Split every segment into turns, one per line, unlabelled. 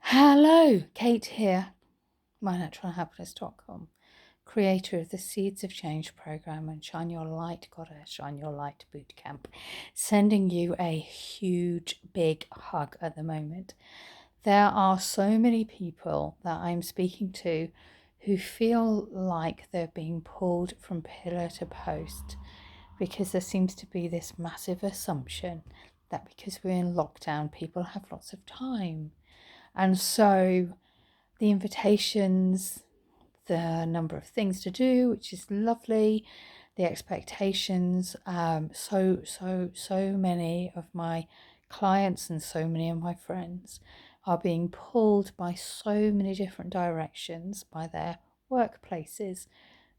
Hello, Kate here, mynaturalhappiness.com, creator of the Seeds of Change program and Shine Your Light Goddess, Shine Your Light Bootcamp, sending you a huge, big hug at the moment. There are so many people that I'm speaking to who feel like they're being pulled from pillar to post because there seems to be this massive assumption that because we're in lockdown, people have lots of time. And so the invitations, the number of things to do, which is lovely, the expectations. So many of my clients and so many of my friends are being pulled by so many different directions by their workplaces.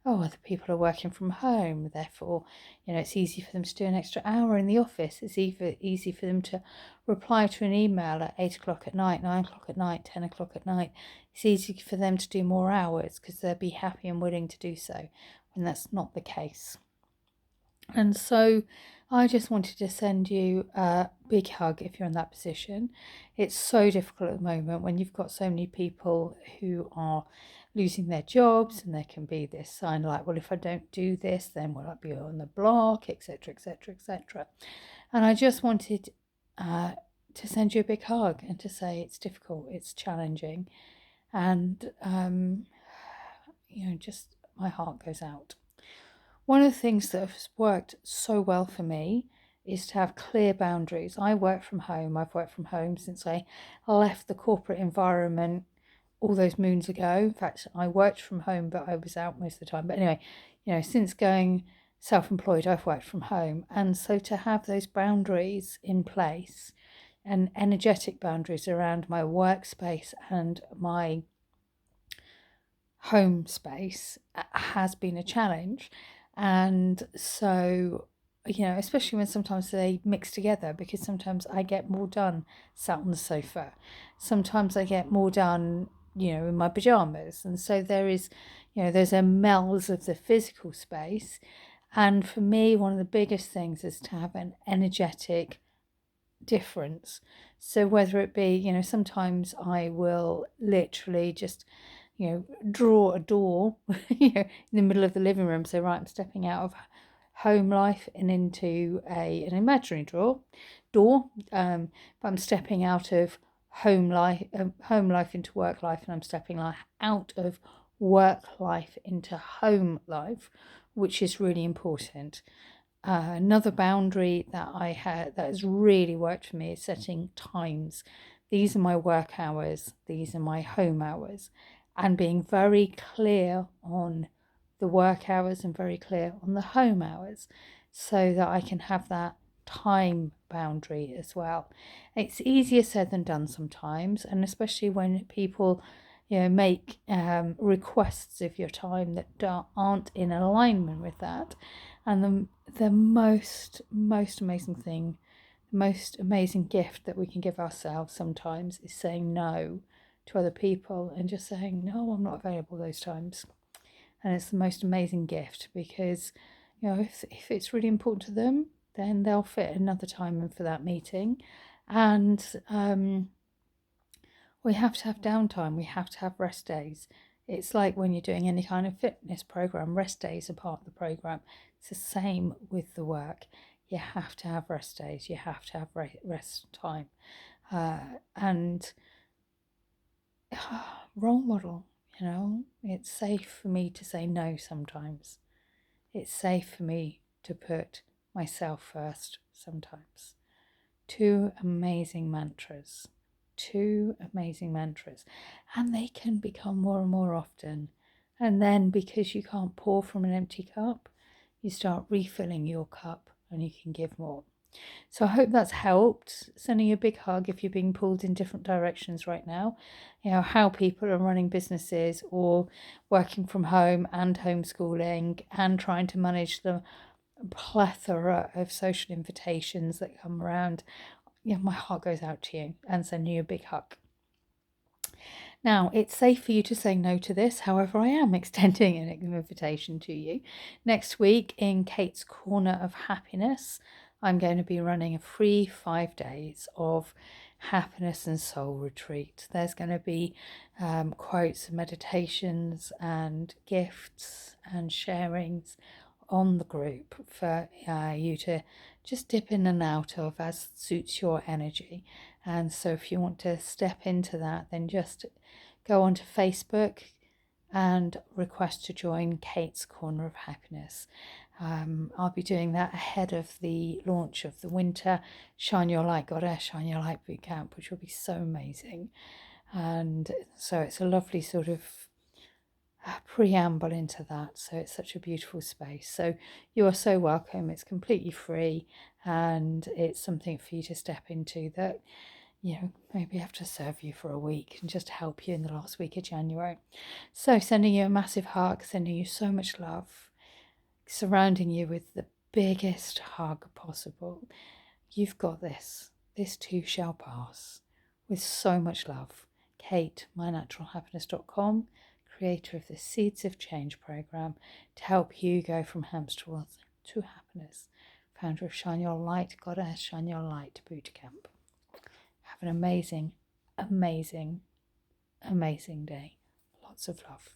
Oh, other people are working from home, therefore, it's easy for them to do an extra hour in the office. It's easy for them to reply to an email at 8 o'clock at night, 9 o'clock at night, 10 o'clock at night. It's easy for them to do more hours because they'll be happy and willing to do so, when that's not the case. And so I just wanted to send you a big hug if you're in that position. It's so difficult at the moment when you've got so many people who are losing their jobs, and there can be this sign like, well, if I don't do this, then will I be on the block, etc., etc., etc. And I just wanted to send you a big hug and to say it's difficult, it's challenging, and just my heart goes out. One of the things that has worked so well for me is to have clear boundaries. I work from home. I've worked from home since I left the corporate environment all those moons ago. In fact, I worked from home, but I was out most of the time. But anyway, since going self-employed, I've worked from home. And so to have those boundaries in place and energetic boundaries around my workspace and my home space has been a challenge. And so, especially when sometimes they mix together, because sometimes I get more done sat on the sofa. Sometimes I get more done, in my pajamas. And so there's a meld of the physical space. And for me, one of the biggest things is to have an energetic difference. So whether it be, sometimes I will literally just draw a door, in the middle of the living room. So, right, I'm stepping out of home life and into an imaginary door. But I'm stepping out of home life into work life, and I'm stepping out of work life into home life, which is really important. Another boundary that I had that has really worked for me is setting times. These are my work hours, these are my home hours, and being very clear on the work hours and very clear on the home hours so that I can have that time boundary as well. It's easier said than done sometimes, and especially when people make requests of your time that aren't in alignment with that. And the most amazing thing, the most amazing gift that we can give ourselves sometimes is saying no to other people and just saying, no, I'm not available those times. And it's the most amazing gift because, if it's really important to them, then they'll fit another time in for that meeting. And we have to have downtime, we have to have rest days. It's like when you're doing any kind of fitness program, rest days are part of the program. It's the same with the work. You have to have rest days, you have to have rest time. And role model, it's safe for me to say no sometimes. It's safe for me to put myself first sometimes. Two amazing mantras. And they can become more and more often. And then, because you can't pour from an empty cup, you start refilling your cup and you can give more. So I hope that's helped. Sending you a big hug if you're being pulled in different directions right now. How people are running businesses or working from home and homeschooling and trying to manage the plethora of social invitations that come around. My heart goes out to you and sending you a big hug. Now, it's safe for you to say no to this. However, I am extending an invitation to you. Next week in Kate's Corner of Happiness, I'm going to be running a free 5 days of Happiness and Soul Retreat. There's going to be quotes and meditations and gifts and sharings on the group for you to just dip in and out of as suits your energy. And so if you want to step into that, then just go onto Facebook and request to join Kate's Corner of Happiness. I'll be doing that ahead of the launch of the winter Shine Your Light Goddess, Shine Your Light Bootcamp, which will be so amazing. And so it's a lovely sort of preamble into that. So it's such a beautiful space. So you are so welcome. It's completely free, and it's something for you to step into that, maybe have to serve you for a week and just help you in the last week of January. So sending you a massive hug, sending you so much love, surrounding you with the biggest hug possible. You've got this. This too shall pass. With so much love. Kate, mynaturalhappiness.com, creator of the Seeds of Change program to help you go from hamster wheels to happiness. Founder of Shine Your Light Goddess, Shine Your Light Bootcamp. Have an amazing, amazing, amazing day. Lots of love.